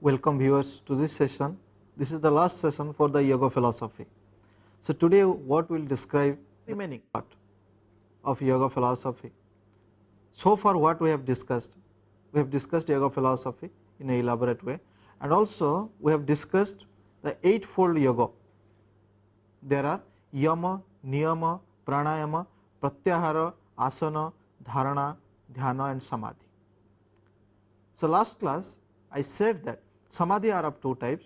Welcome viewers to this session. This is the last session for the yoga philosophy. So today what we will describe remaining part of yoga philosophy. So far what we have discussed yoga philosophy in an elaborate way, and also we have discussed the eightfold yoga. There are yama, niyama, pranayama, pratyahara, asana, dharana, dhyana and samadhi. So last class I said that samadhi are of two types,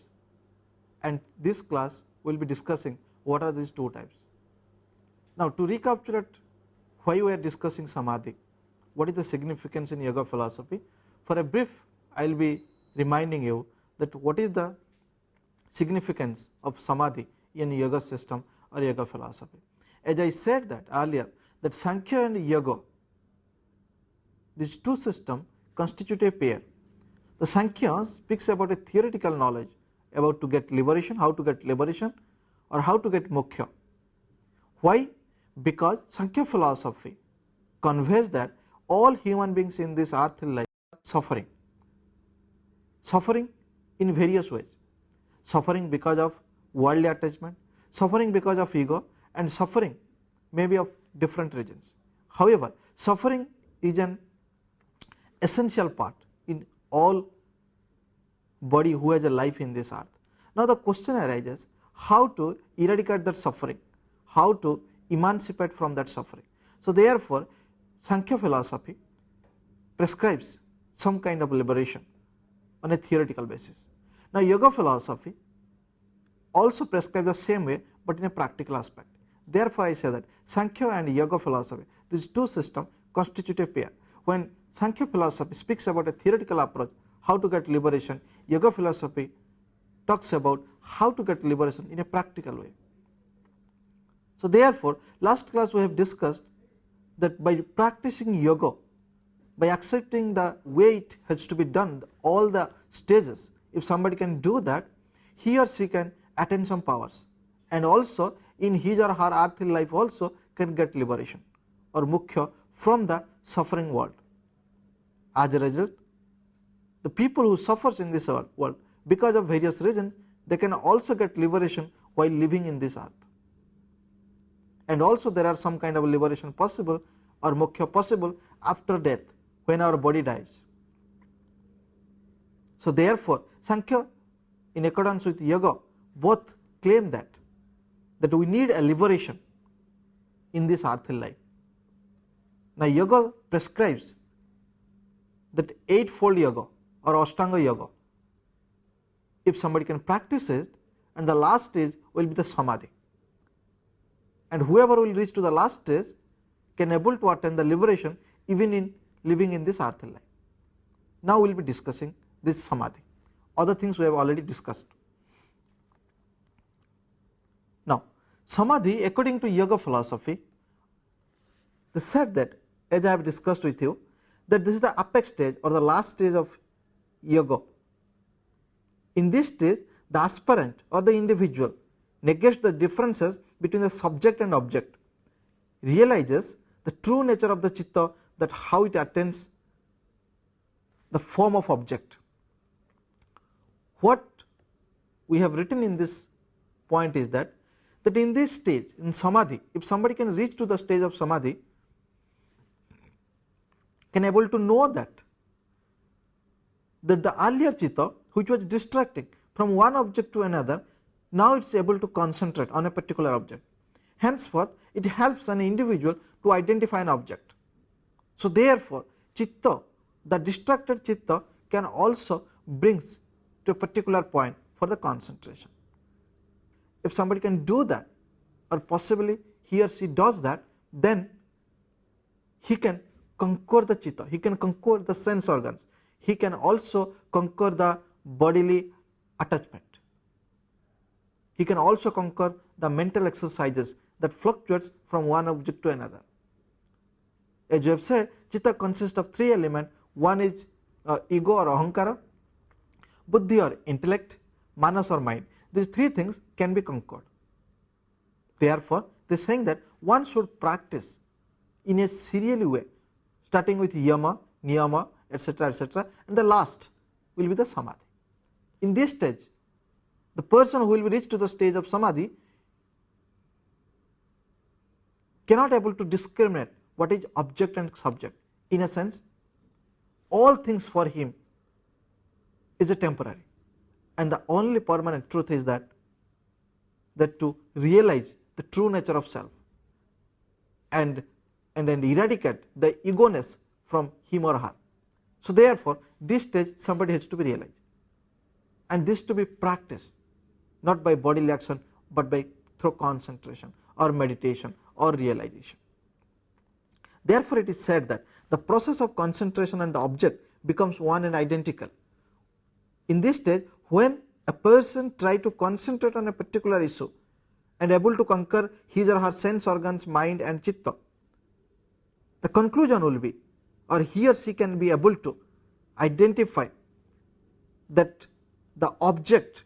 and this class we will be discussing what are these two types. Now to recapitulate why we are discussing samadhi, what is the significance in yoga philosophy, for a brief I will be reminding you that what is the significance of samadhi in yoga system or yoga philosophy. As I said that earlier, that Sankhya and yoga, these two systems constitute a pair. The Sankhya speaks about a theoretical knowledge about to get liberation, how to get liberation or how to get moksha. Why? Because Sankhya philosophy conveys that all human beings in this earthly life are suffering in various ways, suffering because of worldly attachment, suffering because of ego, and suffering may be of different reasons. However, suffering is an essential part in all body who has a life in this earth. Now the question arises, how to eradicate that suffering, how to emancipate from that suffering. So therefore Sankhya philosophy prescribes some kind of liberation on a theoretical basis. Now yoga philosophy also prescribes the same way, but in a practical aspect. Therefore I say that Sankhya and yoga philosophy, these two systems constitute a pair. When Sankhya philosophy speaks about a theoretical approach, how to get liberation, yoga philosophy talks about how to get liberation in a practical way. So therefore last class we have discussed that by practicing yoga, by accepting the way it has to be done, all the stages, if somebody can do that, he or she can attain some powers, and also in his or her earthly life also can get liberation or moksha from the suffering world. As a result, the people who suffers in this world because of various reasons, they can also get liberation while living in this earth. And also there are some kind of liberation possible or moksha possible after death, when our body dies. So therefore Sankhya in accordance with yoga both claim that we need a liberation in this earthly life. Now yoga prescribes that eightfold yoga or Ashtanga yoga. If somebody can practice it, and the last stage will be the samadhi, and whoever will reach to the last stage can able to attain the liberation even in living in this earthly life. Now we will be discussing this samadhi. Other things we have already discussed. Now samadhi, according to yoga philosophy, they said that, as I have discussed with you, that this is the apex stage or the last stage of yoga. In this stage the aspirant or the individual negates the differences between the subject and object, realizes the true nature of the chitta, that how it attains the form of object. What we have written in this point is that in this stage, in samadhi, if somebody can reach to the stage of samadhi, can able to know that the earlier chitta which was distracting from one object to another, now it is able to concentrate on a particular object. Henceforth it helps an individual to identify an object. So therefore chitta, the distracted chitta, can also brings to a particular point for the concentration. If somebody can do that, or possibly he or she does that, then he can conquer the chitta, he can conquer the sense organs, he can also conquer the bodily attachment, he can also conquer the mental exercises that fluctuates from one object to another. As you have said, chitta consists of three elements. One is ego or ahankara, buddhi or intellect, manas or mind. These three things can be conquered. Therefore they are saying that one should practice in a serial way, starting with yama, niyama, etc., etc., and the last will be the samadhi. In this stage, the person who will be reached to the stage of samadhi cannot able to discriminate what is object and subject. In a sense, all things for him is a temporary, and the only permanent truth is that to realize the true nature of self and eradicate the ego-ness from him or her. So therefore, this stage somebody has to be realized, and this to be practiced not by bodily action but by through concentration or meditation or realization. Therefore, it is said that the process of concentration and the object becomes one and identical. In this stage, when a person try to concentrate on a particular issue and able to conquer his or her sense organs, mind and chitta, the conclusion will be, or he or she can be able to identify that the object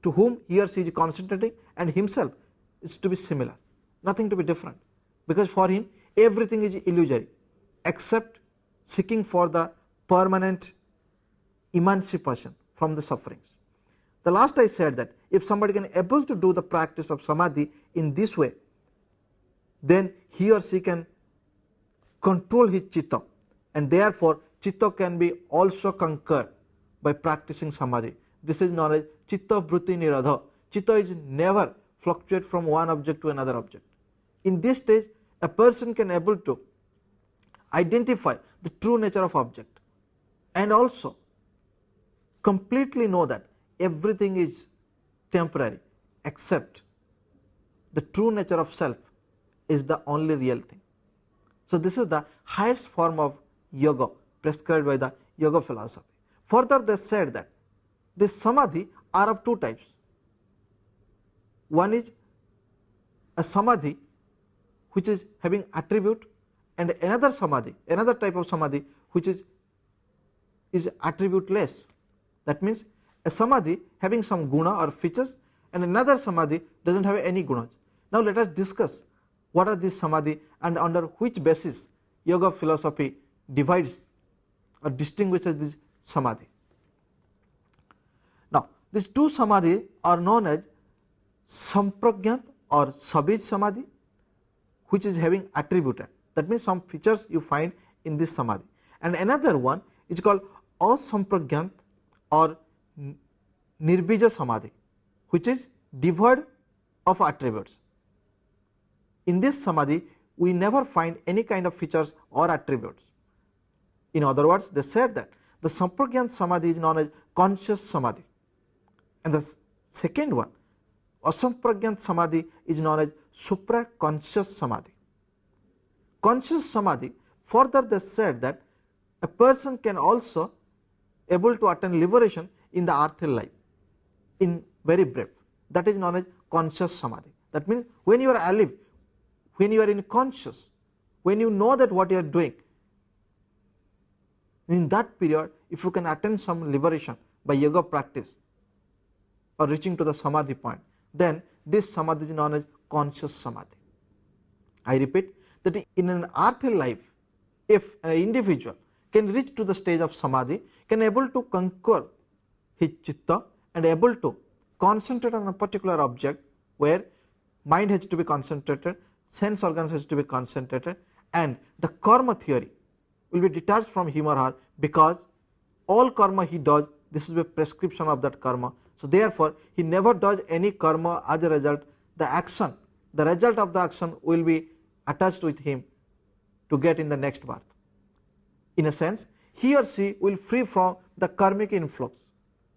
to whom he or she is concentrating and himself is to be similar, nothing to be different, because for him everything is illusory except seeking for the permanent emancipation from the sufferings. The last I said that if somebody can able to do the practice of samadhi in this way, then he or she can control his chitta, and therefore chitta can be also conquered by practicing samadhi. This is known as chitta vritti nirodha. Chitta is never fluctuate from one object to another object. In this stage, a person can able to identify the true nature of object and also completely know that everything is temporary except the true nature of self is the only real thing. So this is the highest form of yoga prescribed by the yoga philosophy. Further, they said that this samadhi are of two types. One is a samadhi which is having attribute, and another samadhi, another type of samadhi which is attributeless. That means a samadhi having some guna or features, and another samadhi does not have any gunas. Now let us discuss what are these samadhi and under which basis yoga philosophy divides or distinguishes this samadhi. Now these two samadhi are known as SAMPRAJNATA or SAMADHI samadhi, which is having attributed, that means some features you find in this samadhi, and another one is called ASAMPRAJNATA or nirbija samadhi, which is devoid of attributes. In this samadhi we never find any kind of features or attributes. In other words, they said that the SAMPRAJNATA samadhi is known as conscious samadhi, and the second one, ASAMPRAJNATA samadhi, is known as SUPRA conscious samadhi. Conscious samadhi, further they said that a person can also able to attain liberation in the earthly life in very brief, that is known as conscious samadhi. That means when you are alive, when you are in conscious, when you know that what you are doing, in that period if you can attain some liberation by yoga practice or reaching to the samadhi point, then this samadhi is known as conscious samadhi. I repeat that in an earthly life, if an individual can reach to the stage of samadhi, can able to conquer his chitta and able to concentrate on a particular object where mind has to be concentrated, sense organs has to be concentrated, and the karma theory will be detached from him or her, because all karma he does, this is a prescription of that karma. So therefore he never does any karma, as a result the action, the result of the action will be attached with him to get in the next birth. In a sense, he or she will free from the karmic influx.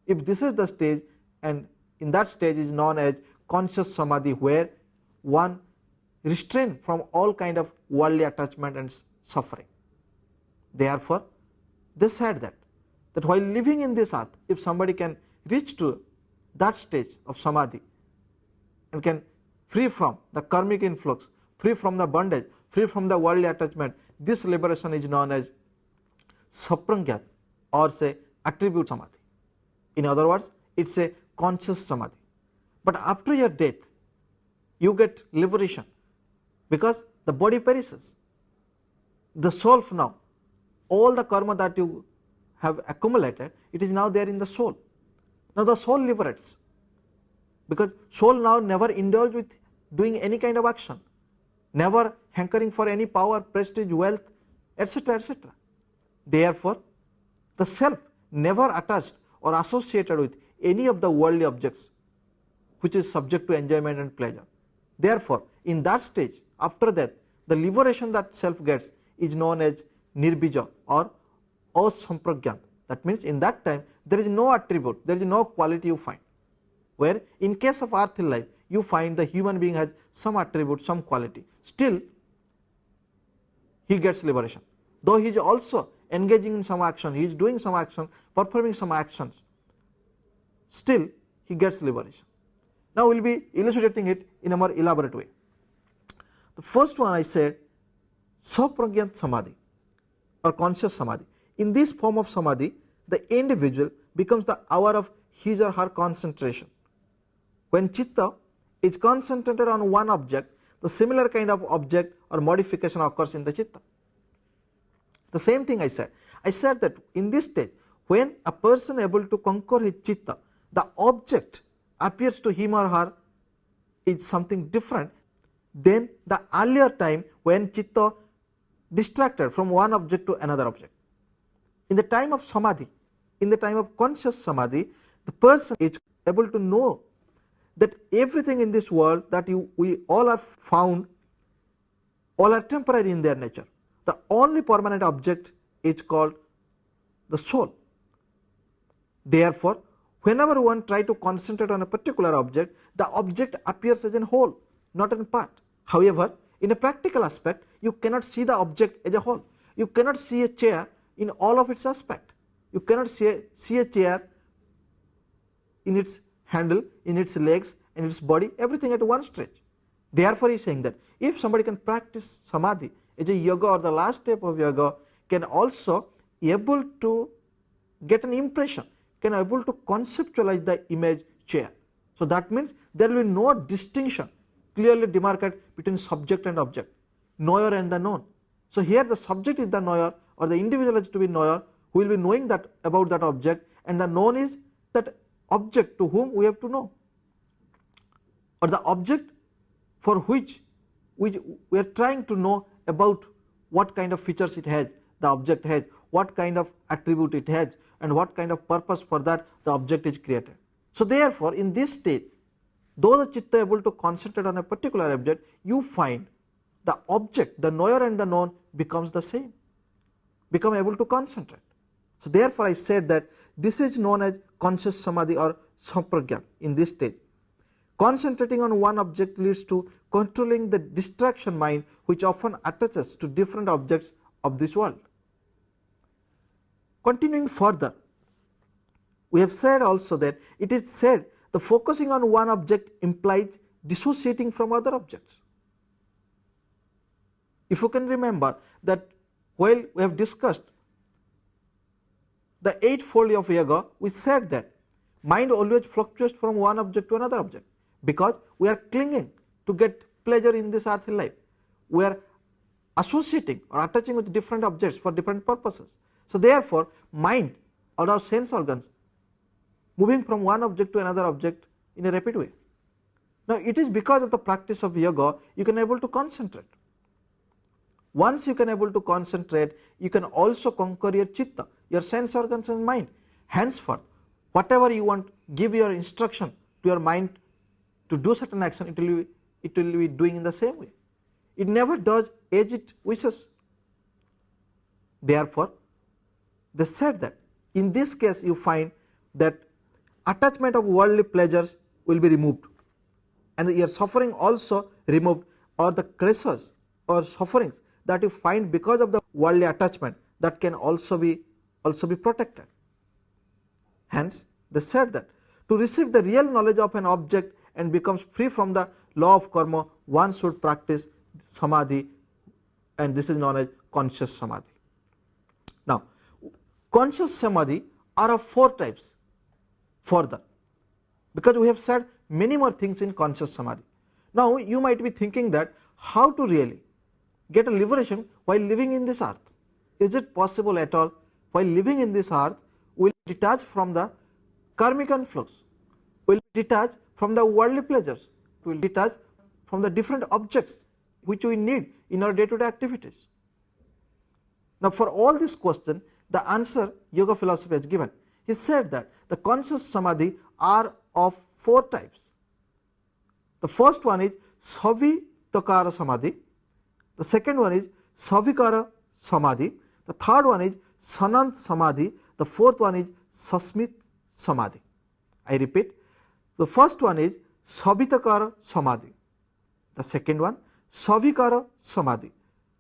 If this is the stage, and in that stage is known as conscious samadhi, where one restrain from all kind of worldly attachment and suffering. Therefore they said that while living in this earth, if somebody can reach to that stage of samadhi and can free from the karmic influx, free from the bondage, free from the worldly attachment, this liberation is known as SAMPRAJNATA or say attribute samadhi. In other words, it is a conscious samadhi. But after your death you get liberation, because the body perishes, the soul now, all the karma that you have accumulated, it is now there in the soul. Now the soul liberates, because soul now never indulge with doing any kind of action, never hankering for any power, prestige, wealth, etc., etc. Therefore, the self never attached or associated with any of the worldly objects which is subject to enjoyment and pleasure. Therefore, in that stage, after that, the liberation that self gets is known as nirbija or asamprajnata. That means in that time there is no attribute, there is no quality you find, where in case of earthly life you find the human being has some attribute, some quality, still he gets liberation. Though he is also engaging in some action, he is doing some action, performing some actions, still he gets liberation. Now we will be illustrating it in a more elaborate way. The first one I said, saprajnata samadhi or conscious samadhi. In this form of samadhi, the individual becomes the hour of his or her concentration. When chitta is concentrated on one object, the similar kind of object or modification occurs in the chitta. The same thing I said that in this stage, when a person able to conquer his chitta, the object appears to him or her is something different than the earlier time when chitta distracted from one object to another object. In the time of samadhi, in the time of conscious samadhi, the person is able to know that everything in this world that we all are found, all are temporary in their nature. The only permanent object is called the soul. Therefore, whenever one tries to concentrate on a particular object, the object appears as a whole, not in part. However, in a practical aspect, you cannot see the object as a whole. You cannot see a chair in all of its aspect. You cannot see a chair in its handle, in its legs, in its body, everything at one stretch. Therefore, he is saying that if somebody can practice samadhi as a yoga or the last step of yoga, can also able to get an impression, can able to conceptualize the image chair. So that means there will be no distinction clearly demarcated between subject and object, knower and the known. So here the subject is the knower, or the individual is to be knower who will be knowing that about that object, and the known is that object to whom we have to know, or the object for which we are trying to know about what kind of features it has, the object has, what kind of attribute it has, and what kind of purpose for that the object is created. So therefore, in this state, though the chitta is able to concentrate on a particular object, you find the object, the knower and the known becomes the same, become able to concentrate. So therefore, I said that this is known as conscious samadhi or samprajnata in this stage. Concentrating on one object leads to controlling the distraction mind, which often attaches to different objects of this world. Continuing further, we have said also that it is said the focusing on one object implies dissociating from other objects. If you can remember that while we have discussed the eightfold of yoga, we said that mind always fluctuates from one object to another object, because we are clinging to get pleasure in this earthly life. We are associating or attaching with different objects for different purposes. So therefore, mind or our sense organs moving from one object to another object in a rapid way. Now it is because of the practice of yoga you can able to concentrate. Once you can able to concentrate, you can also conquer your chitta, your sense organs and mind. Henceforth, whatever you want, give your instruction to your mind to do certain action, it will be doing in the same way. It never does as it wishes. Therefore, they said that in this case you find that attachment of worldly pleasures will be removed, and your suffering also removed, or the kleshas or sufferings that you find because of the worldly attachment, that can also be protected. Hence, they said that to receive the real knowledge of an object and becomes free from the law of karma, one should practice samadhi, and this is known as conscious samadhi. Now, conscious samadhi are of four types further, because we have said many more things in conscious samadhi. Now you might be thinking that how to really get a liberation while living in this earth. Is it possible at all while living in this earth we will detach from the karmic influx, will detach from the worldly pleasures, it will detach from the different objects which we need in our day-to-day activities. Now, for all this question, the answer yoga philosophy has given. He said that the conscious samadhi are of 4 types. The first one is savitakara samadhi, the second one is savikara samadhi, the third one is sanant samadhi, the fourth one is sasmit samadhi. I repeat, the first one is savitakara samadhi, the second one savikara samadhi,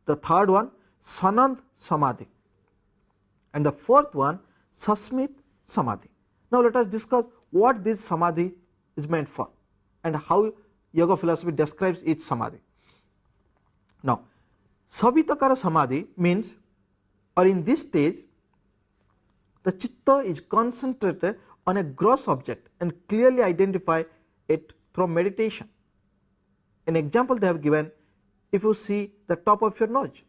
the third one sanant samadhi, and the fourth one sasmit samadhi. Now, let us discuss what this samadhi is meant for and how yoga philosophy describes each samadhi. Now, savitakara samadhi means, or in this stage, the chitta is concentrated on a gross object and clearly identify it through meditation. An example they have given, if you see the top of your nose,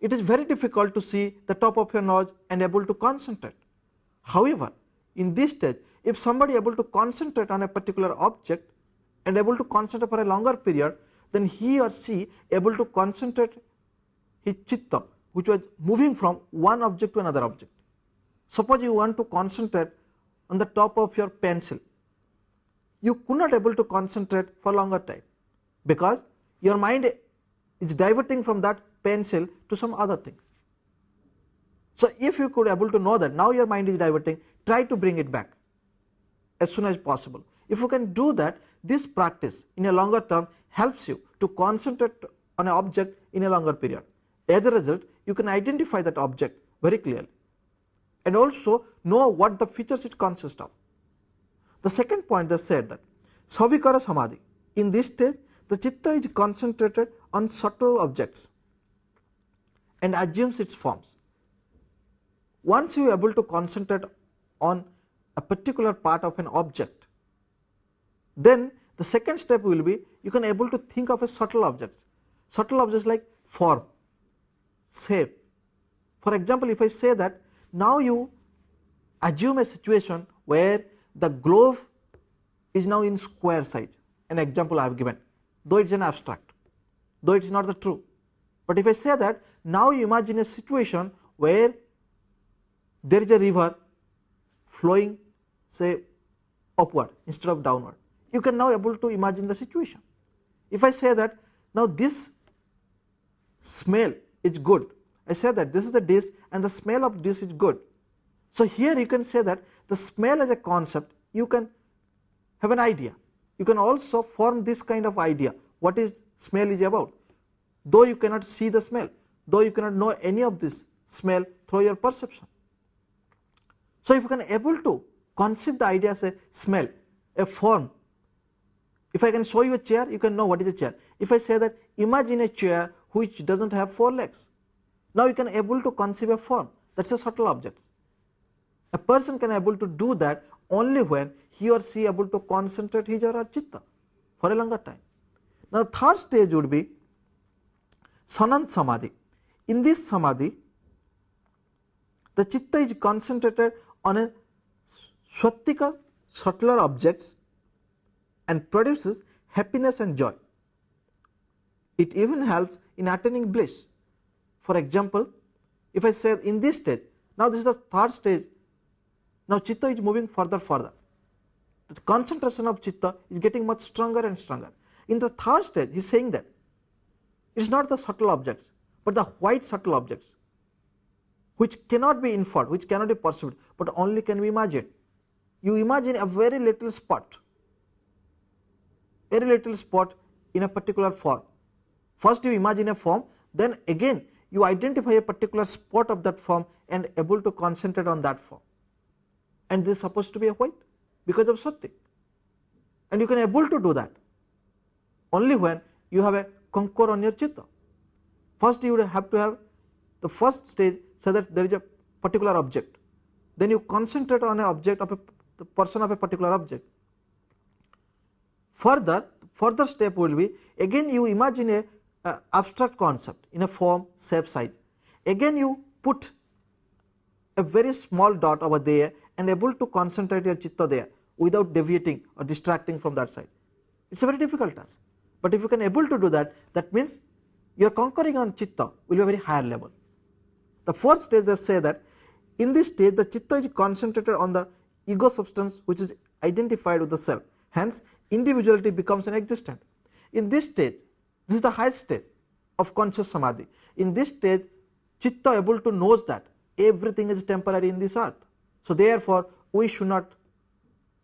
it is very difficult to see the top of your nose and able to concentrate. However, in this stage, if somebody able to concentrate on a particular object and able to concentrate for a longer period, then he or she able to concentrate his chitta, which was moving from one object to another object. Suppose you want to concentrate on the top of your pencil, you could not able to concentrate for longer time because your mind is diverting from that pencil to some other thing. So, if you could able to know that now your mind is diverting, try to bring it back as soon as possible. If you can do that, this practice in a longer term helps you to concentrate on an object in a longer period. As a result, you can identify that object very clearly and also know what the features it consists of. The second point, they said that savikara samadhi, in this stage the chitta is concentrated on subtle objects and assumes its forms. Once you are able to concentrate on a particular part of an object, then the second step will be you can able to think of a subtle objects like form, shape. For example, if I say that now you assume a situation where the globe is now in square size, an example I have given, though it is an abstract, though it is not the true. But if I say that now you imagine a situation where there is a river flowing say upward instead of downward, you can now able to imagine the situation. If I say that now this smell is good, I say that this is the dish and the smell of this is good. So, here you can say that the smell as a concept, you can have an idea, you can also form this kind of idea what is smell is about, though you cannot see the smell, though you cannot know any of this smell through your perception. So, if you can able to conceive the idea as a smell, a form, if I can show you a chair, you can know what is a chair. If I say that imagine a chair which does not have 4 legs, now you can able to conceive a form, that is a subtle object. A person can able to do that only when he or she able to concentrate his or her chitta for a longer time. Now, the third stage would be sanant samadhi. In this samadhi, the chitta is concentrated on a swatika, subtler objects, and produces happiness and joy. It even helps in attaining bliss. For example, if I say in this stage, now this is the third stage, now chitta is moving further. The concentration of chitta is getting much stronger and stronger. In the third stage, he is saying that it is not the subtle objects, but the white subtle objects, which cannot be inferred, which cannot be perceived, but only can be imagined. You imagine a very little spot in a particular form. First you imagine a form, then again you identify a particular spot of that form and able to concentrate on that form. And this is supposed to be a white because of Sati. And you can able to do that only when you have a concord on your chitta. First you would have to have the first stage so that there is a particular object. Then you concentrate on an object of the person of a particular object. Further step will be again you imagine a abstract concept in a form, shape, size. Again you put a very small dot over there and able to concentrate your chitta there without deviating or distracting from that side. It is a very difficult task, but if you can able to do that, that means you are conquering on chitta will be a very higher level. The first stage they say that in this stage the chitta is concentrated on the ego substance which is identified with the self, hence individuality becomes inexistent. In this stage, this is the highest stage of conscious samadhi. In this stage, chitta able to knows that everything is temporary in this earth. So therefore, we should not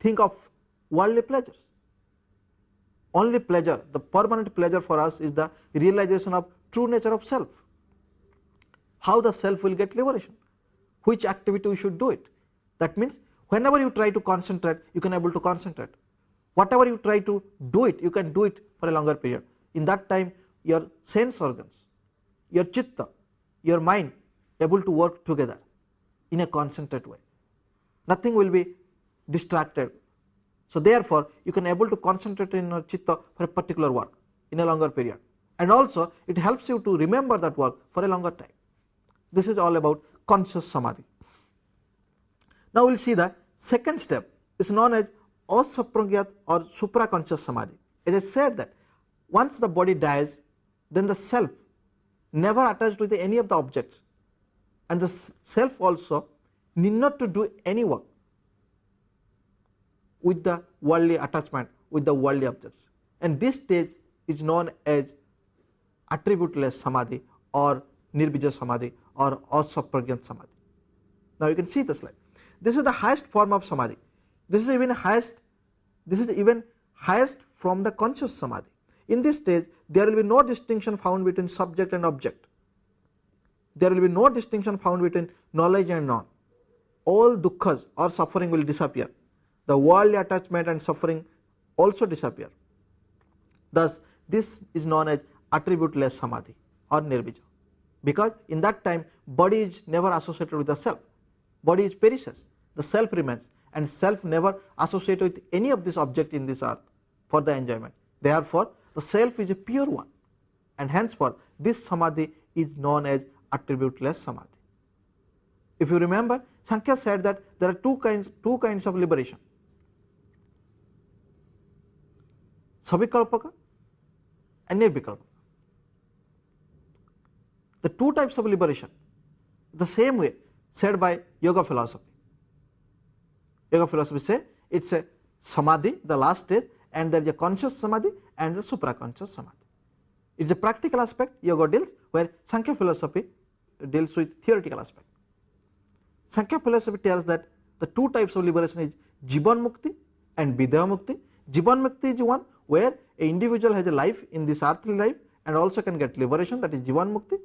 think of worldly pleasures. Only pleasure, the permanent pleasure for us is the realization of true nature of self. How the self will get liberation, which activity we should do it. That means whenever you try to concentrate, you can able to concentrate. Whatever you try to do it, you can do it for a longer period. In that time, your sense organs, your chitta, your mind able to work together in a concentrated way. Nothing will be distracted. So therefore, you can able to concentrate in your chitta for a particular work in a longer period, and also it helps you to remember that work for a longer time. This is all about conscious samadhi. Now we will see the second step is known as ASAMPRAJNATA or supraconscious samadhi. As I said that once the body dies, then the self never attached with any of the objects, and the self also need not to do any work with the worldly attachment with the worldly objects, and this stage is known as attributeless samadhi or nirbija samadhi or asaprajnata samadhi. Now you can see the slide. This is the highest form of samadhi. This is even highest from the conscious samadhi. In this stage, there will be no distinction found between subject and object. There will be no distinction found between knowledge and non. All dukkhas or suffering will disappear. The worldly attachment and suffering also disappear. Thus, this is known as attributeless samadhi or nirbija, because in that time body is never associated with the self. Body is perishes, the self remains, and self never associated with any of this object in this earth for the enjoyment. Therefore, the self is a pure one, and henceforth this samadhi is known as attributeless samadhi. If you remember, Sankhya said that there are two kinds of liberation, savikalpaka and nirvikalpaka. The two types of liberation, the same way said by yoga philosophy. Yoga philosophy say it is a samadhi, the last stage, and there is a conscious samadhi and the supraconscious samadhi. It is a practical aspect yoga deals, where Sankhya philosophy deals with theoretical aspect. Sankhya philosophy tells that the two types of liberation is Jivan Mukti and Vidya Mukti. Jivan Mukti is one where an individual has a life in this earthly life and also can get liberation, that is Jivan Mukti.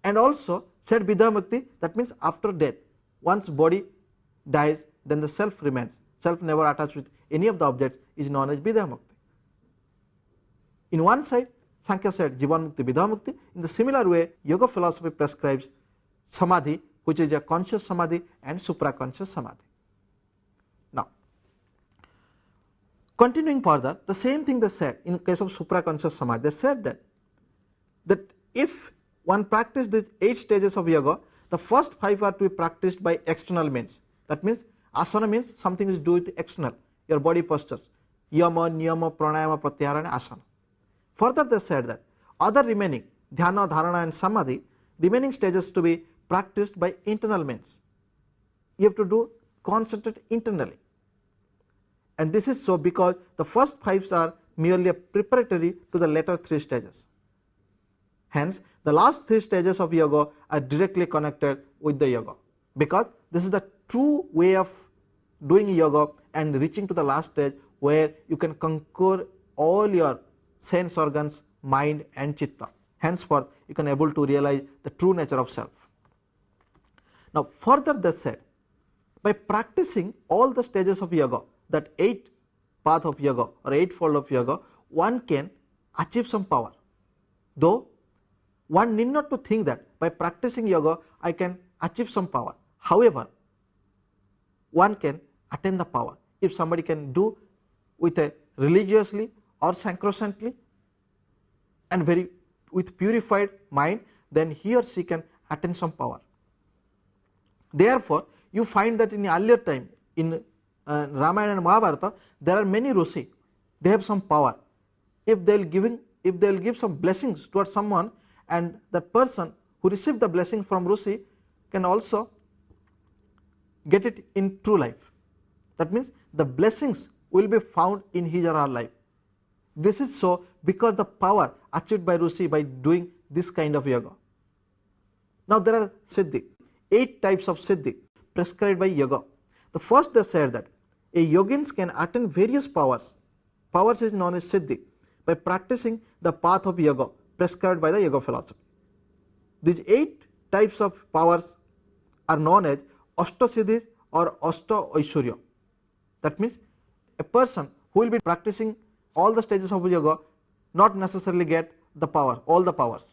And also said Vidya Mukti, that means after death, once body dies, then the self remains. Self never attached with any of the objects is known as Vidya Mukti. In one side, Sankhya said Jivan Mukti, Vidya Mukti. In the similar way, yoga philosophy prescribes samadhi, which is a conscious samadhi and supraconscious samadhi. Now, continuing further, the same thing they said in case of supraconscious samadhi. They said that if one practice these 8 stages of yoga, the first 5 are to be practiced by external means. That means asana means something is do with external, your body postures, yama, niyama, pranayama, pratyahara and asana. Further they said that other remaining dhyana, dharana and samadhi, remaining stages to be practiced by internal means. You have to do concentrate internally, and this is so because the first 5 are merely a preparatory to the later 3 stages. Hence, the last 3 stages of yoga are directly connected with the yoga, because this is the true way of doing yoga and reaching to the last stage where you can conquer all your sense organs, mind and chitta. Henceforth, you can able to realize the true nature of self. Now, further they said, by practicing all the stages of yoga, that 8 path of yoga or 8-fold of yoga, one can achieve some power. Though one need not to think that by practicing yoga I can achieve some power. However, one can attain the power if somebody can do with a religiously or sacrosanctly and with purified mind, then he or she can attain some power. Therefore, you find that in earlier time in Ramayana and Mahabharata, there are many Rishi, they have some power. If they will give some blessings towards someone, and that person who received the blessing from Rishi can also get it in true life. That means the blessings will be found in his or her life. This is so because the power achieved by Rishi by doing this kind of yoga. Now there are Siddhi, 8 types of Siddhi prescribed by yoga. The first, they said that a yogins can attain various powers. Powers is known as Siddhi by practicing the path of yoga prescribed by the yoga philosophy. These 8 types of powers are known as Ashtasiddhis or Ashta Aishwarya. That means a person who will be practicing all the stages of yoga not necessarily get the power, all the powers.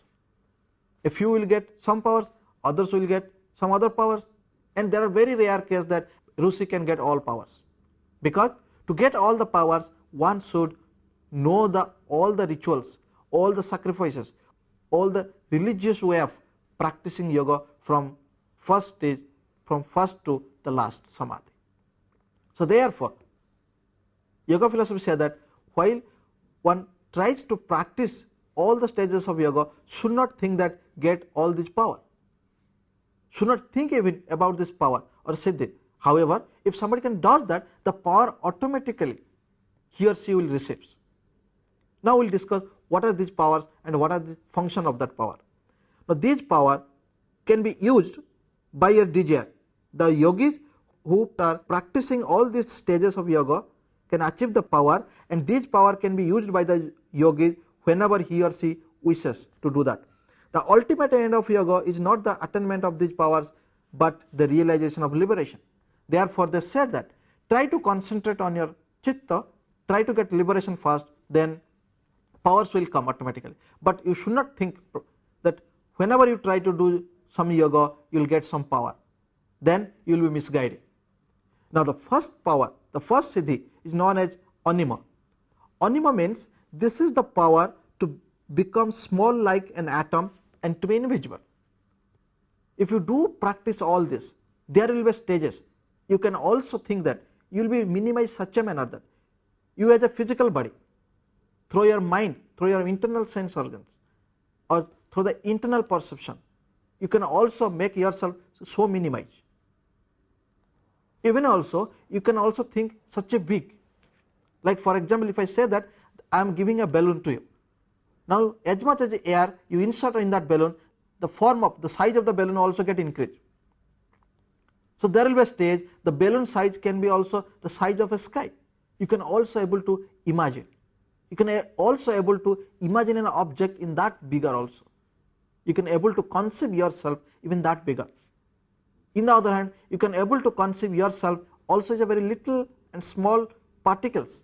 A few will get some powers, others will get some other powers, and there are very rare cases that Rishi can get all powers. Because to get all the powers, one should know all the rituals, all the sacrifices, all the religious way of practicing yoga from first stage, from first to the last samadhi. So therefore, yoga philosophy says that while one tries to practice all the stages of yoga, should not think that get all this power, should not think even about this power or siddhi. However, if somebody can does that, the power automatically he or she will receive. Now we will discuss what are these powers and what are the function of that power. Now these power can be used by your desire. The yogis who are practicing all these stages of yoga can achieve the power, and these power can be used by the yogis whenever he or she wishes to do that. The ultimate end of yoga is not the attainment of these powers, but the realization of liberation. Therefore, they said that try to concentrate on your chitta, try to get liberation first, then powers will come automatically. But you should not think that whenever you try to do some yoga, you will get some power, then you will be misguided. Now the first power, the first siddhi is known as anima. Anima means this is the power to become small like an atom and to be invisible. If you do practice all this, there will be stages. You can also think that you will be minimized such a manner that you as a physical body, through your mind, through your internal sense organs, or through the internal perception, you can also make yourself so minimized. Even also, you can also think such a big, like for example, if I say that I am giving a balloon to you. Now as much as the air you insert in that balloon, the form of the size of the balloon also get increased. So there will be a stage, the balloon size can be also the size of a sky. You can also able to imagine. You can also able to imagine an object in that bigger also. You can able to conceive yourself even that bigger. In the other hand, you can able to conceive yourself also as a very little and small particles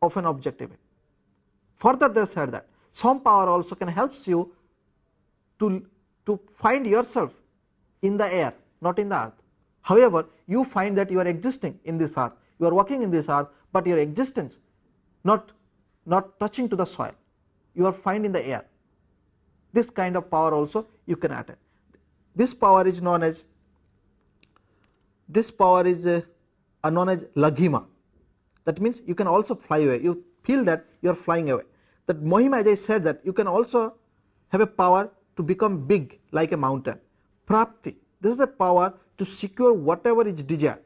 of an object even. Further, they said that some power also can helps you to find yourself in the air, not in the earth. However, you find that you are existing in this earth, you are walking in this earth, but your existence not touching to the soil, you are found in the air. This kind of power also you can attain. This power is known as known as laghima. That means you can also fly away. You feel that you are flying away. That Mohima, as I said, that you can also have a power to become big like a mountain. Prapti, this is the power to secure whatever is desired,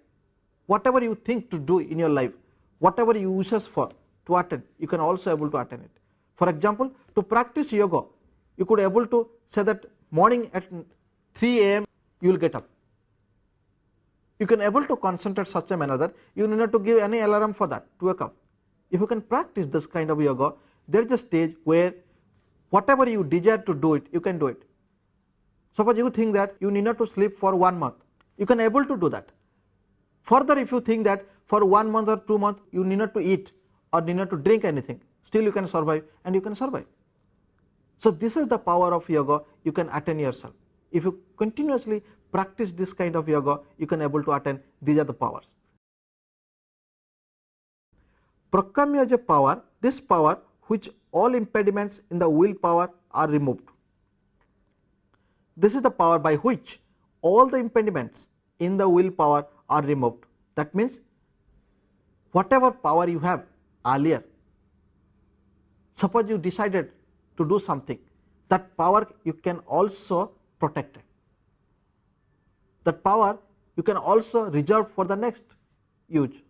whatever you think to do in your life, whatever you wishes for to attain, you can also able to attain it. For example, to practice yoga, you could able to say that morning at 3 AM you will get up. You can able to concentrate such a manner that you need not to give any alarm for that to wake up. If you can practice this kind of yoga, there is a stage where whatever you desire to do it, you can do it. Suppose you think that you need not to sleep for 1 month, you can able to do that. Further, if you think that for 1 month or 2 months you need not to eat or need not to drink anything, still you can survive, and you can survive. So this is the power of yoga, you can attain yourself. If you continuously practice this kind of yoga, you can able to attain these are the powers. Prakamya is a power, this power which all impediments in the willpower are removed. This is the power by which all the impediments in the willpower are removed. That means whatever power you have earlier, suppose you decided to do something, that power you can also protect it. That power you can also reserve for the next use.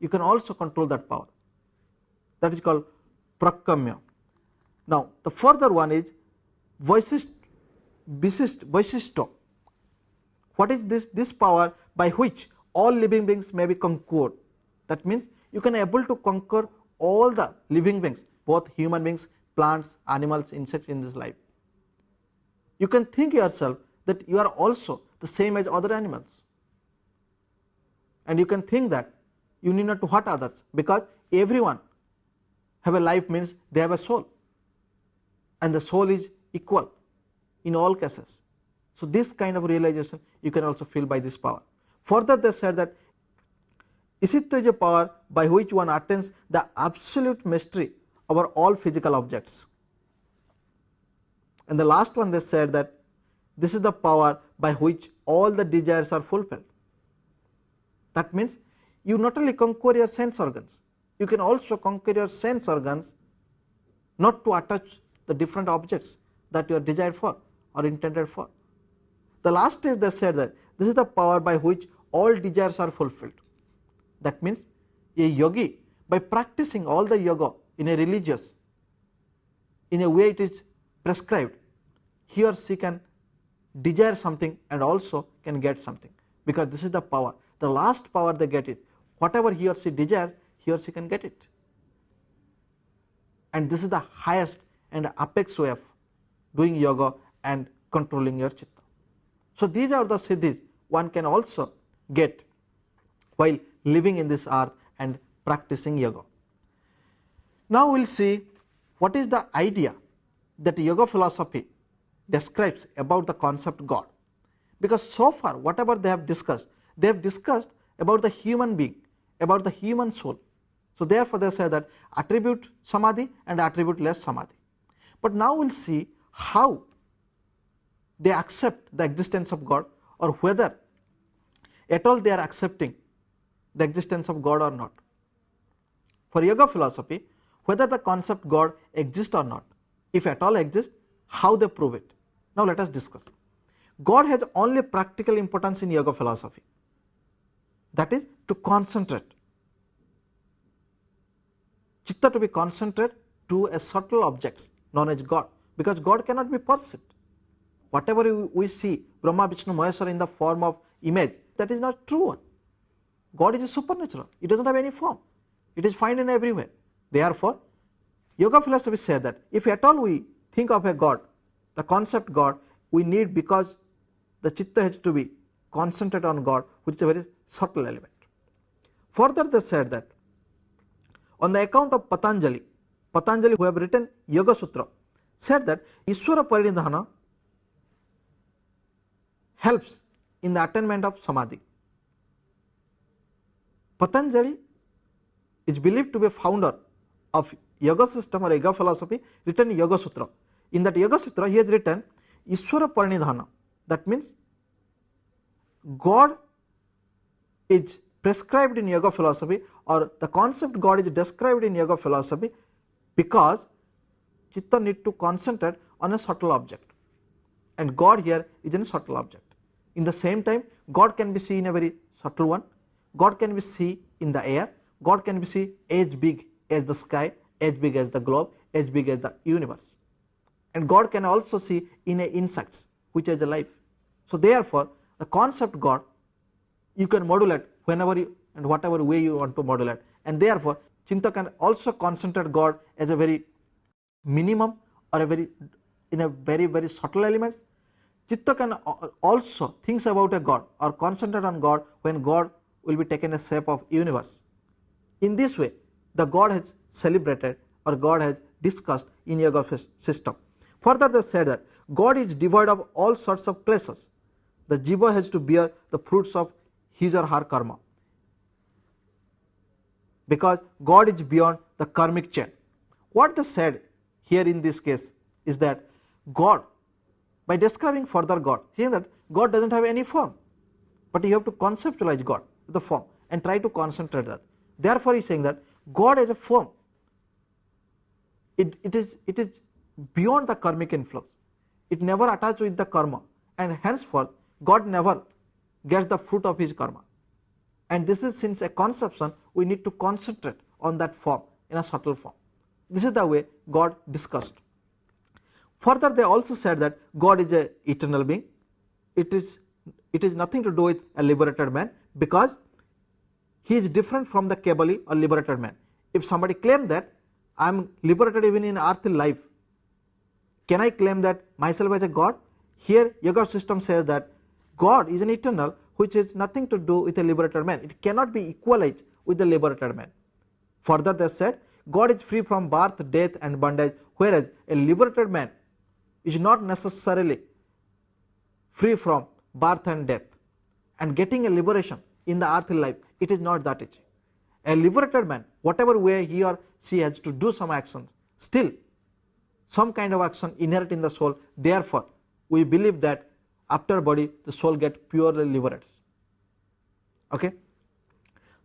You can also control that power. That is called prakamya. Now the further one is vaishishto. What is this? This power by which all living beings may be conquered. That means you can able to conquer all the living beings, both human beings, plants, animals, insects in this life. You can think yourself that you are also the same as other animals, and you can think that you need not to hurt others, because everyone have a life, means they have a soul, and the soul is equal in all cases. So this kind of realization you can also feel by this power. Further they said that Isitto is a power by which one attains the absolute mastery over all physical objects. And the last one they said that this is the power by which all the desires are fulfilled. That means you not only conquer your sense organs, you can also conquer your sense organs not to attach the different objects that you are desired for or intended for. The last is they said that this is the power by which all desires are fulfilled. That means a yogi, by practicing all the yoga in a religious, in a way it is prescribed, he or she can desire something and also can get something, because this is the power, the last power they get it. Whatever he or she desires, he or she can get it, and this is the highest and apex way of doing yoga and controlling your chitta. So these are the siddhis one can also get while living in this earth and practicing yoga. Now we will see what is the idea that yoga philosophy describes about the concept God, because so far whatever they have discussed about the human being, about the human soul. So therefore they say that attribute samadhi and attribute less samadhi. But now we will see how they accept the existence of God, or whether at all they are accepting the existence of God or not. For yoga philosophy, whether the concept God exists or not, if at all exists, how they prove it. Now let us discuss. God has only practical importance in yoga philosophy, that is to concentrate, chitta to be concentrated to a subtle objects known as God, because God cannot be perceived. Whatever we see Brahma, Vishnu, Maheshwara in the form of image, that is not true one. God is a supernatural, it does not have any form, it is found in everywhere. Therefore yoga philosophy says that if at all we think of a God, the concept God, we need, because the chitta has to be concentrated on God, which is a very subtle element. Further they said that on the account of Patanjali who have written Yoga Sutra, said that Ishvara Parinidhana helps in the attainment of samadhi. Patanjali is believed to be a founder of yoga system or yoga philosophy, written Yoga Sutra. In that Yoga Sutra he has written Ishvara Parinidhana, that means God is prescribed in yoga philosophy, or the concept God is described in yoga philosophy, because chitta need to concentrate on a subtle object, and God here is in a subtle object. In the same time God can be seen in a very subtle one, God can be seen in the air, God can be seen as big as the sky, as big as the globe, as big as the universe, and God can also see in a insects which is the life. So therefore the concept God you can modulate whenever you and whatever way you want to modulate, and therefore Chitta can also concentrate God as a very minimum or a very in a very subtle elements. Chitta can also thinks about a God or concentrate on God when God will be taken a shape of universe. In this way the God has celebrated or God has discussed in yoga system. Further they said that God is devoid of all sorts of classes. The jiva has to bear the fruits of his or her karma, because God is beyond the karmic chain. What they said here in this case is that God, by describing further God, saying that God does not have any form, but you have to conceptualize God, the form, and try to concentrate that. Therefore, he is saying that God as a form, it is beyond the karmic influx. It never attached with the karma, and henceforth God never gets the fruit of his karma. And this is, since a conception, we need to concentrate on that form in a subtle form. This is the way God discussed. Further, they also said that God is an eternal being. It is nothing to do with a liberated man, because he is different from the Kebali or liberated man. If somebody claims that I am liberated even in earthly life, can I claim that myself as a God? Here yoga system says that God is an eternal, which is nothing to do with a liberated man. It cannot be equalized with the liberated man. Further, they said God is free from birth, death and bondage, whereas a liberated man is not necessarily free from birth and death, and getting a liberation in the earthly life, it is not that easy. A liberated man, whatever way he or she has to do some actions, still some kind of action inherent in the soul. Therefore, we believe that after body the soul get purely liberated. Okay.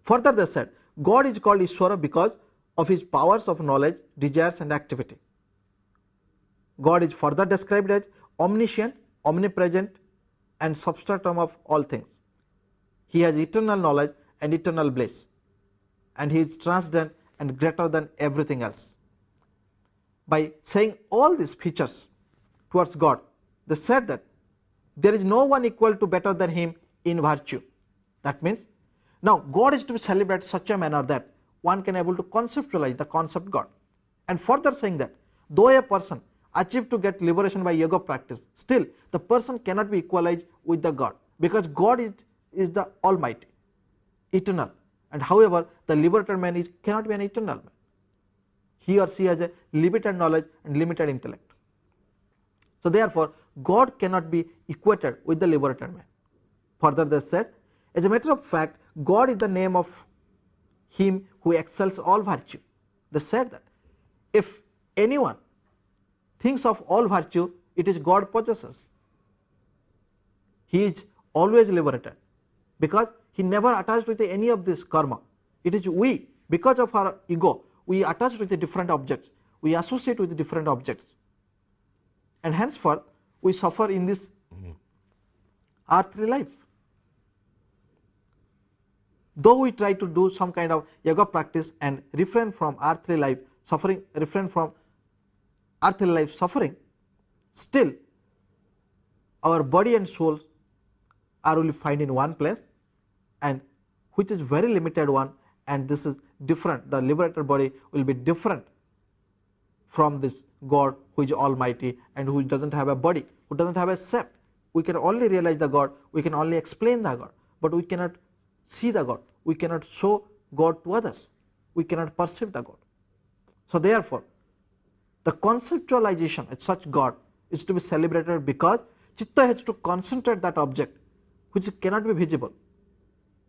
Further, they said God is called Ishvara because of his powers of knowledge, desires and activity. God is further described as omniscient, omnipresent and substratum of all things. He has eternal knowledge and eternal bliss, and he is transcendent and greater than everything else. By saying all these features towards God, they said that there is no one equal to better than him in virtue. That means now God is to be celebrated such a manner that one can able to conceptualize the concept God. And further saying that though a person achieve to get liberation by yoga practice, still the person cannot be equalized with the God, because God is the Almighty, eternal, and however the liberated man cannot be an eternal man. He or she has a limited knowledge and limited intellect. So therefore God cannot be equated with the liberated man. Further, they said, as a matter of fact, God is the name of him who excels all virtue. They said that if anyone thinks of all virtue, it is God possesses. He is always liberated, because he never attached with any of this karma. It is we, because of our ego, we attach with the different objects, we associate with the different objects, and henceforth we suffer in this earthly life. Though we try to do some kind of yoga practice and refrain from earthly life suffering, still our body and soul are only found in one place, and which is very limited one, and this is different. The liberated body will be different from this God who is Almighty and who does not have a body, who does not have a shape. We can only realize the God, we can only explain the God, but we cannot see the God, we cannot show God to others, we cannot perceive the God. So therefore the conceptualization of such God is to be celebrated, because chitta has to concentrate that object which cannot be visible,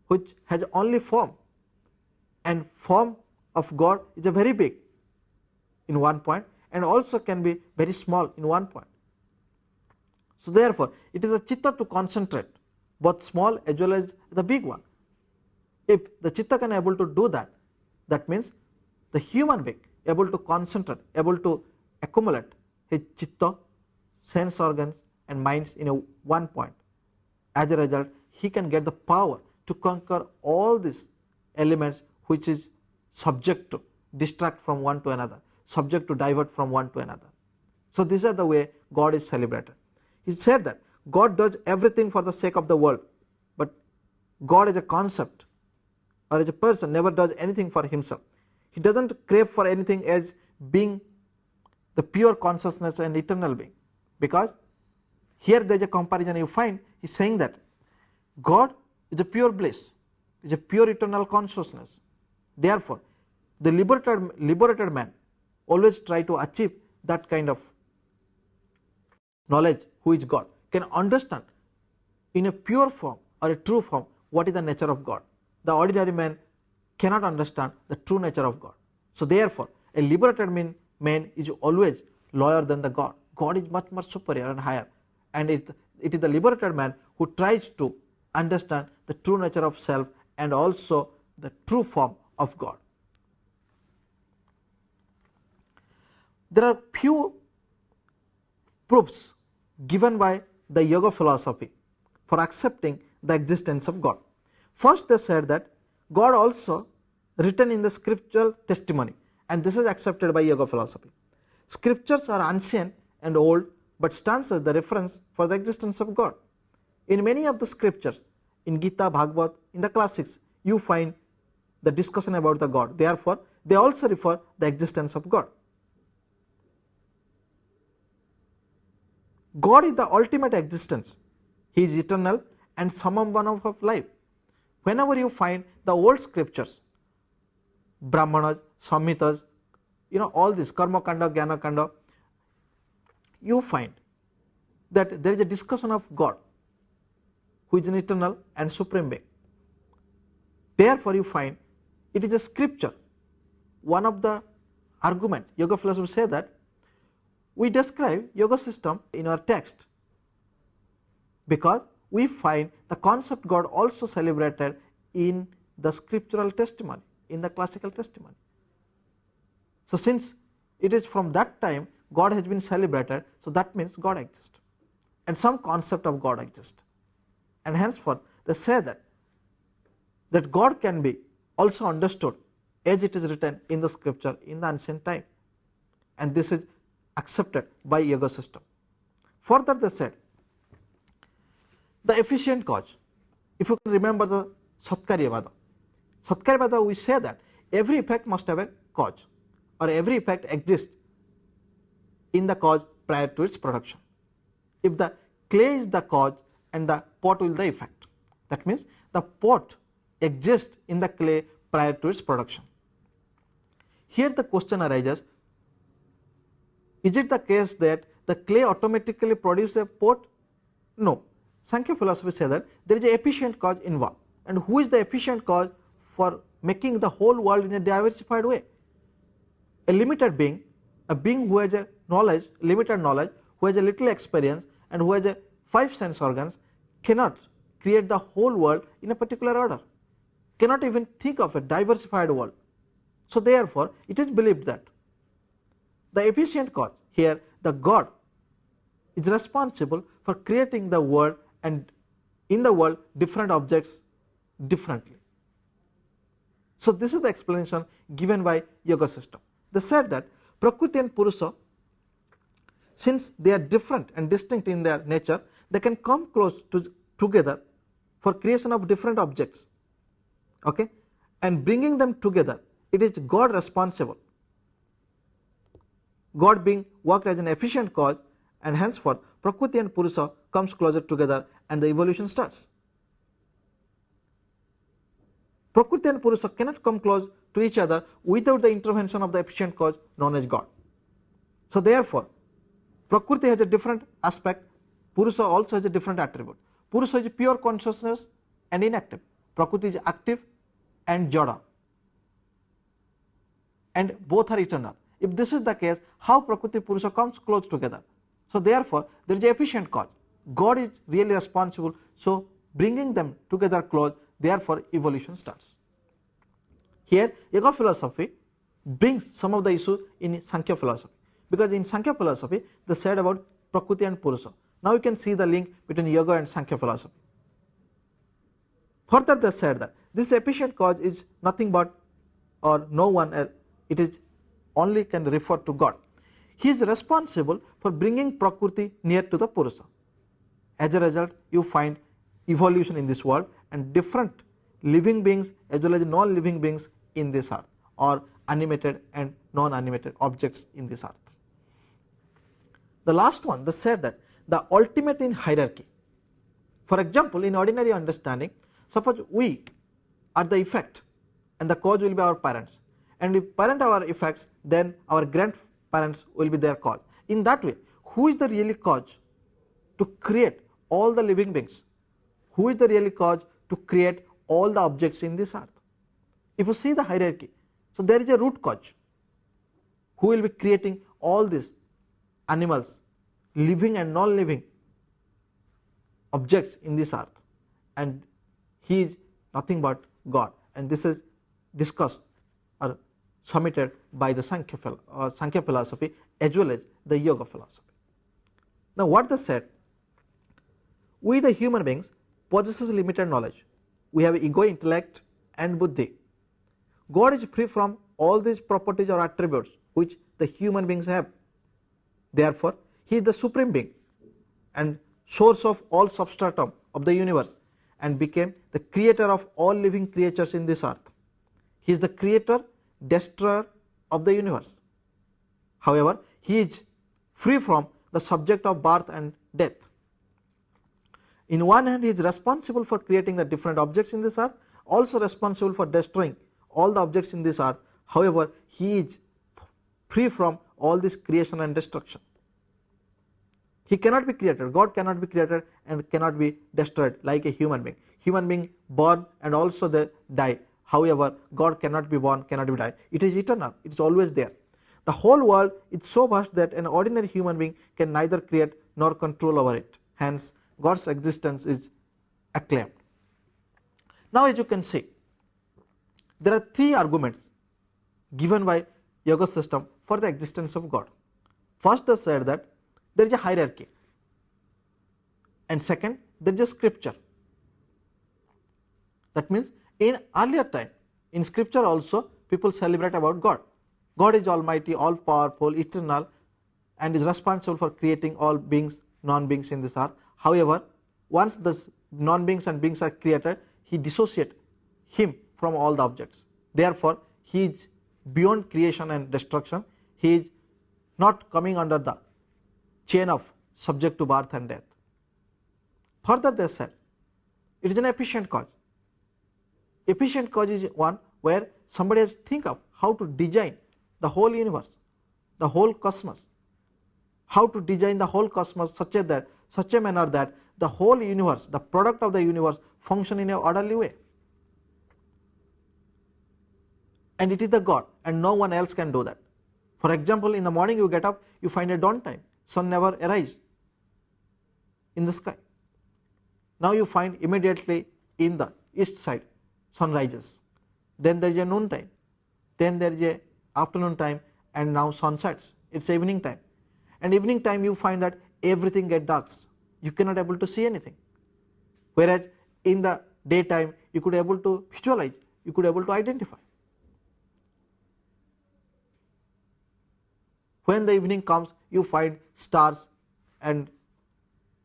which has only form, and form of God is a very big in one point and also can be very small in one point. So therefore it is a chitta to concentrate both small as well as the big one. If the chitta can able to do that, that means the human being able to concentrate, able to accumulate his chitta, sense organs and minds in a one point. As a result, he can get the power to conquer all these elements which is subject to distract from one to another, subject to divert from one to another. So these are the way God is celebrated. He said that God does everything for the sake of the world, but God as a concept or as a person never does anything for himself. He does not crave for anything as being the pure consciousness and eternal being, because here there is a comparison you find. He is saying that God is a pure bliss, is a pure eternal consciousness. Therefore the liberated man always try to achieve that kind of knowledge who is God, can understand in a pure form or a true form what is the nature of God. The ordinary man cannot understand the true nature of God. So therefore a liberated man is always lower than the God. God is much superior and higher, and it is the liberated man who tries to understand the true nature of self and also the true form of God. There are few proofs given by the yoga philosophy for accepting the existence of God. First, they said that God also written in the scriptural testimony, and this is accepted by yoga philosophy. Scriptures are ancient and old, but stands as the reference for the existence of God. In many of the scriptures, in Gita, Bhagavad, in the classics, you find the discussion about the God. Therefore, they also refer the existence of God. God is the ultimate existence. He is eternal and Samambana of life. Whenever you find the old scriptures, Brahmanas, Samhitas, all this Karma Kanda, Jnana Kanda, you find that there is a discussion of God, who is an eternal and supreme being. Therefore, you find it is a scripture. One of the argument yoga philosophers say that we describe yoga system in our text because we find the concept God also celebrated in the scriptural testimony, in the classical testimony. So, since it is from that time God has been celebrated, so that means God exists and some concept of God exists, and henceforth they say that God can be also understood as it is written in the scripture in the ancient time, and this is accepted by yoga system. Further, they said the efficient cause. If you can remember the Satkaryavada, we say that every effect must have a cause, or every effect exists in the cause prior to its production. If the clay is the cause and the pot will be the effect, that means the pot exists in the clay prior to its production. Here the question arises, is it the case that the clay automatically produces a pot? No. Sankhya philosophy says that there is an efficient cause involved, and who is the efficient cause for making the whole world in a diversified way? A limited being, a being who has a knowledge, limited knowledge, who has a little experience and who has a 5 sense organs cannot create the whole world in a particular order, cannot even think of a diversified world. So therefore, it is believed that the efficient cause, here the God, is responsible for creating the world, and in the world different objects differently. So this is the explanation given by yoga system. They said that Prakriti and Purusha, since they are different and distinct in their nature, they can come close together for creation of different objects, okay, and bringing them together, it is God responsible, God being worked as an efficient cause, and henceforth Prakriti and Purusha comes closer together and the evolution starts. Prakriti and Purusha cannot come close to each other without the intervention of the efficient cause known as God. So therefore, Prakriti has a different aspect, Purusha also has a different attribute. Purusha is pure consciousness and inactive, Prakriti is active and Jada, and both are eternal. If this is the case, how Prakriti Purusha comes close together? So therefore, there is an efficient cause, God is really responsible, so bringing them together close, therefore evolution starts. Here yoga philosophy brings some of the issues in Sankhya philosophy, because in Sankhya philosophy they said about Prakriti and Purusha. Now you can see the link between yoga and Sankhya philosophy. Further they said that this efficient cause is nothing but, or no one else, it is only can refer to God. He is responsible for bringing Prakriti near to the Purusha. As a result, you find evolution in this world and different living beings as well as non-living beings in this earth, or animated and non-animated objects in this earth. The last one, they said that the ultimate in hierarchy. For example, in ordinary understanding, suppose we are the effect and the cause will be our parents, and if parent our effects, then our grandparents will be their cause. In that way, who is the really cause to create all the living beings? Who is the really cause to create all the objects in this earth? If you see the hierarchy, so there is a root cause who will be creating all these animals, living and non-living objects in this earth, and he is nothing but God, and this is discussed or submitted by the Sankhya philosophy as well as the Yoga philosophy. Now what they said, we the human beings possesses limited knowledge, we have ego, intellect and buddhi. God is free from all these properties or attributes which the human beings have. Therefore, he is the supreme being and source of all substratum of the universe and became the creator of all living creatures in this earth. He is the creator, destroyer of the universe. However, he is free from the subject of birth and death. In one hand, he is responsible for creating the different objects in this earth, also responsible for destroying all the objects in this earth. However, he is free from all this creation and destruction. He cannot be created, God cannot be created and cannot be destroyed like a human being. Human being born and also they die. However, God cannot be born, cannot be die. It is eternal, it is always there. The whole world is so vast that an ordinary human being can neither create nor control over it. Hence, God's existence is acclaimed. Now as you can see, there are three arguments given by yoga system for the existence of God. First, they said that there is a hierarchy, and second, there is a scripture. That means in earlier time, in scripture also people celebrate about God. God is almighty, all powerful, eternal and is responsible for creating all beings, non-beings in this earth. However, once the non-beings and beings are created, he dissociates him from all the objects. Therefore, he is beyond creation and destruction. He is not coming under the chain of subject to birth and death. Further, they said it is an efficient cause. Efficient cause is one where somebody has think of how to design the whole universe, the whole cosmos, how to design the whole cosmos such a manner that the whole universe, the product of the universe, function in an orderly way. And it is the God, and no one else can do that. For example, in the morning you get up, you find a dawn time, sun never arises in the sky. Now you find immediately in the east side sun rises, then there is a noon time, then there is a afternoon time, and now sun sets, it is evening time. And evening time you find that everything gets dark, you cannot able to see anything, whereas in the daytime you could able to visualize, you could able to identify. When the evening comes, you find stars and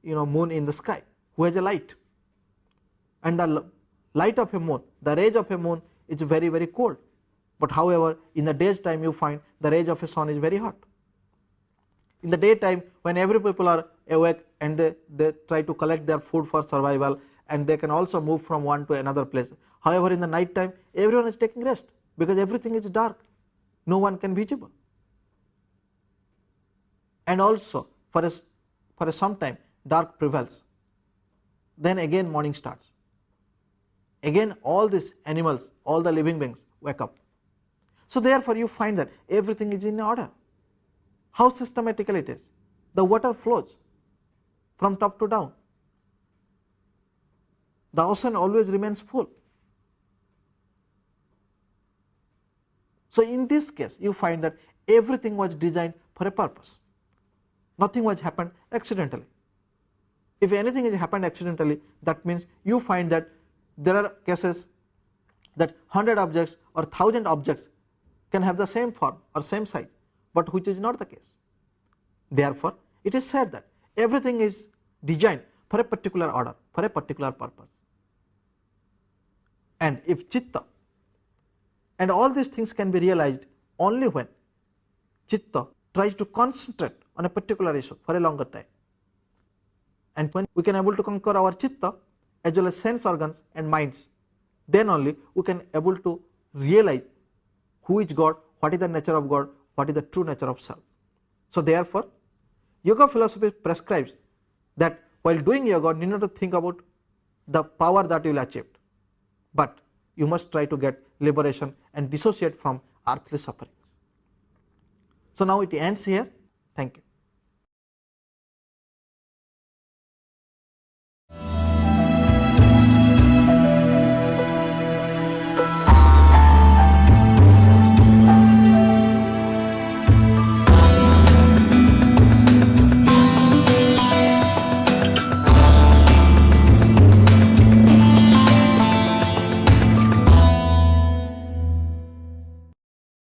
moon in the sky who has a light, and the light of a moon, the rays of a moon is very, very cold, but however in the day's time you find the rays of a sun is very hot. In the daytime, when every people are awake and they try to collect their food for survival, and they can also move from one to another place. However, in the night time everyone is taking rest because everything is dark, no one can be visible. And also for a some time dark prevails, then again morning starts, again all these animals, all the living beings wake up. So therefore you find that everything is in order. How systematical it is. The water flows from top to down, the ocean always remains full. So in this case you find that everything was designed for a purpose. Nothing was happened accidentally. If anything has happened accidentally, that means you find that there are cases that 100 objects or 1000 objects can have the same form or same size, but which is not the case. Therefore, it is said that everything is designed for a particular order, for a particular purpose. And if chitta, and all these things can be realized only when chitta tries to concentrate on a particular issue for a longer time. And when we can able to conquer our chitta as well as sense organs and minds, then only we can able to realize who is God, what is the nature of God, what is the true nature of self. So therefore, yoga philosophy prescribes that while doing yoga, you need not to think about the power that you will achieve, but you must try to get liberation and dissociate from earthly sufferings. So now it ends here. Thank you.